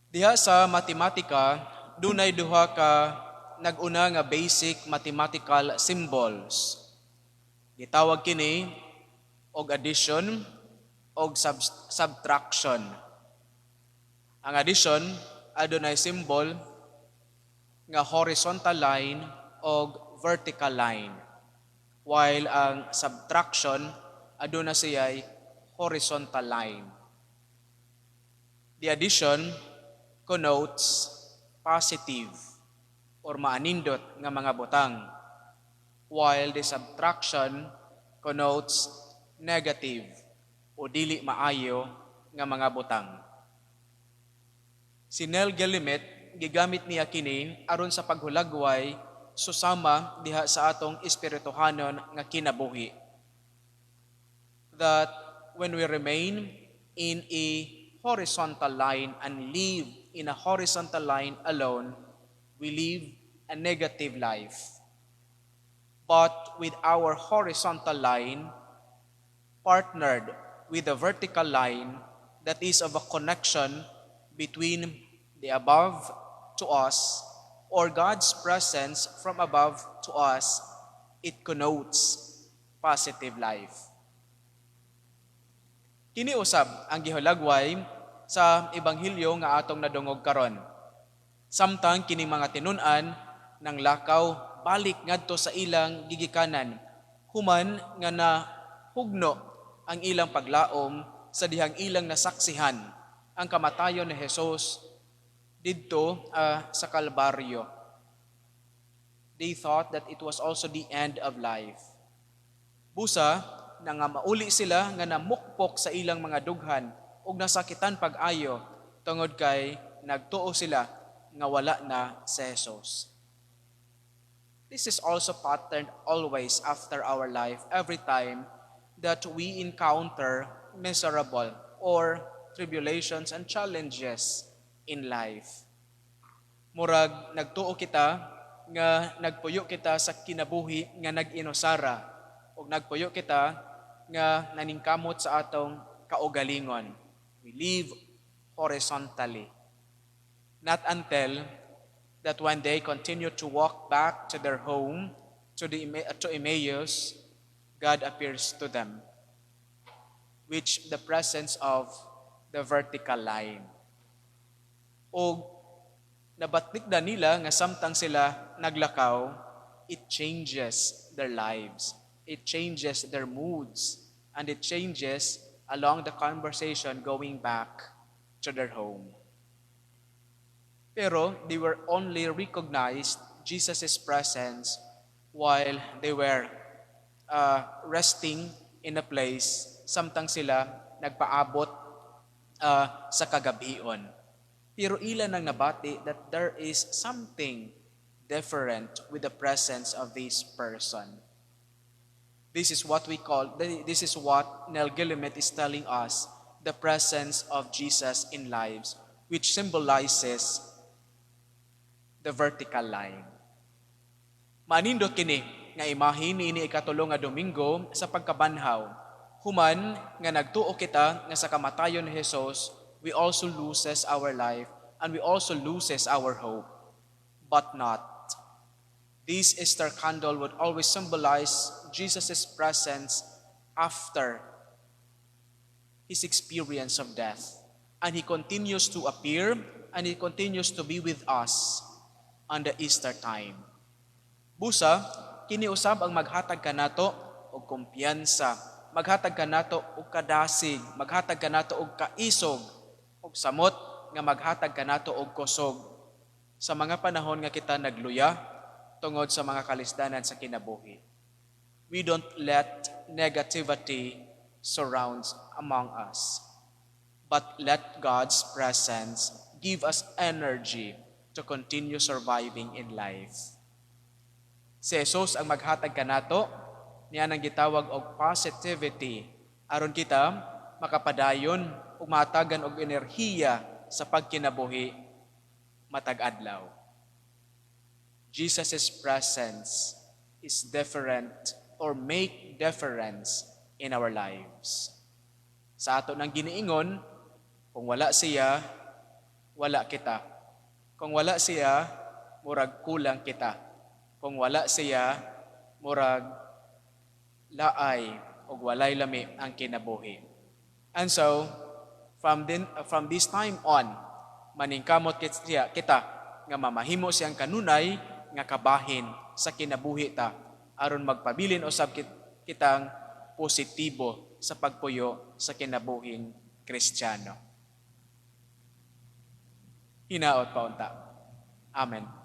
Diha sa matematika, dunay duha ka naguna nga basic mathematical symbols. Gitawag kini og addition og subtraction. Ang addition adunay symbol nga horizontal line og vertical line, while ang subtraction aduna siya'y horizontal line. The addition connotes positive or maanindot nga mga butang, while the subtraction connotes negative o dili maayo nga mga butang. Si Nell Gelimet gigamit niya kini aron sa paghulagway susama diha sa atong espirituhanon nga kinabuhi. That when we remain in a horizontal line and live in a horizontal line alone, we live a negative life. But with our horizontal line partnered with the vertical line that is of a connection between the above to us or God's presence from above to us, it connotes positive life. Kini usab ang gihulagway sa ebanghelyo nga atong nadungog karon. Samtang kining mga tinun-an ng lakaw balik ngadto sa ilang gigikanan, human nga nahugno ang ilang paglaom sa dihang ilang nasaksihan ang kamatayon ni Jesus didto sa Kalbaryo. They thought that it was also the end of life. Busa na nga mauli sila nga namukpok sa ilang mga dughan ug nasakitan pag-ayo tungod kay nagtuo sila nga wala na si Jesus. This is also patterned always after our life, every time that we encounter miserable or tribulations and challenges in life. Murag nagtuo kita nga nagpuyo kita sa kinabuhi nga nag-inusara ug nagpuyo kita nga naningkamot sa atong kaugalingon. We live horizontally. Not until that when they continue to walk back to their home, to Emmaus, God appears to them, which the presence of the vertical line. O nabatnikdan nila nga samtang sila naglakaw, it changes their lives. It changes their moods. And it changes along the conversation going back to their home. Pero they were only recognized Jesus' presence while they were resting in a place samtang sila nagpaabot sa kagabion. Pero ilan ang nabati that there is something different with the presence of this person. This is what Nell Gelimet is telling us, the presence of Jesus in lives, which symbolizes the vertical line. Manindot kini nga imahe niini ikatulo nga Domingo sa pagkabanhaw. Human nga nagtuo kita nga sa kamatayon ni Jesus, we also loses our life and we also loses our hope. But not. This Easter candle would always symbolize Jesus' presence after his experience of death. And he continues to appear and he continues to be with us on the Easter time. Busa, kiniusab ang maghatag kanato og kumpiyansa, maghatag kanato og kadasig, maghatag kanato og kaisog, og samot nga maghatag kanato og kusog sa mga panahon nga kita nagluya tungod sa mga kalisdanan sa kinabuhi. We don't let negativity surrounds among us, but let God's presence give us energy to continue surviving in life. Si Jesus ang maghatag kanato, niya nang gitawag og positivity aron kita makapadayon ug mahatagan og enerhiya sa pagkinabuhi matag adlaw. Jesus' presence is different or make difference in our lives. Sa ato nang giniingon, kung wala siya, wala kita. Kung wala siya, murag kulang kita. Kung wala siya, murag laay o walay lami ang kinabuhi. And so, from this time on, maningkamot kita nga mamahimo siyang kanunay nga kabahin sa kinabuhi ta aron magpabilin usab kitang positibo sa pagpuyo sa kinabuhing Kristiyano. Hinaot pa unta. Amen.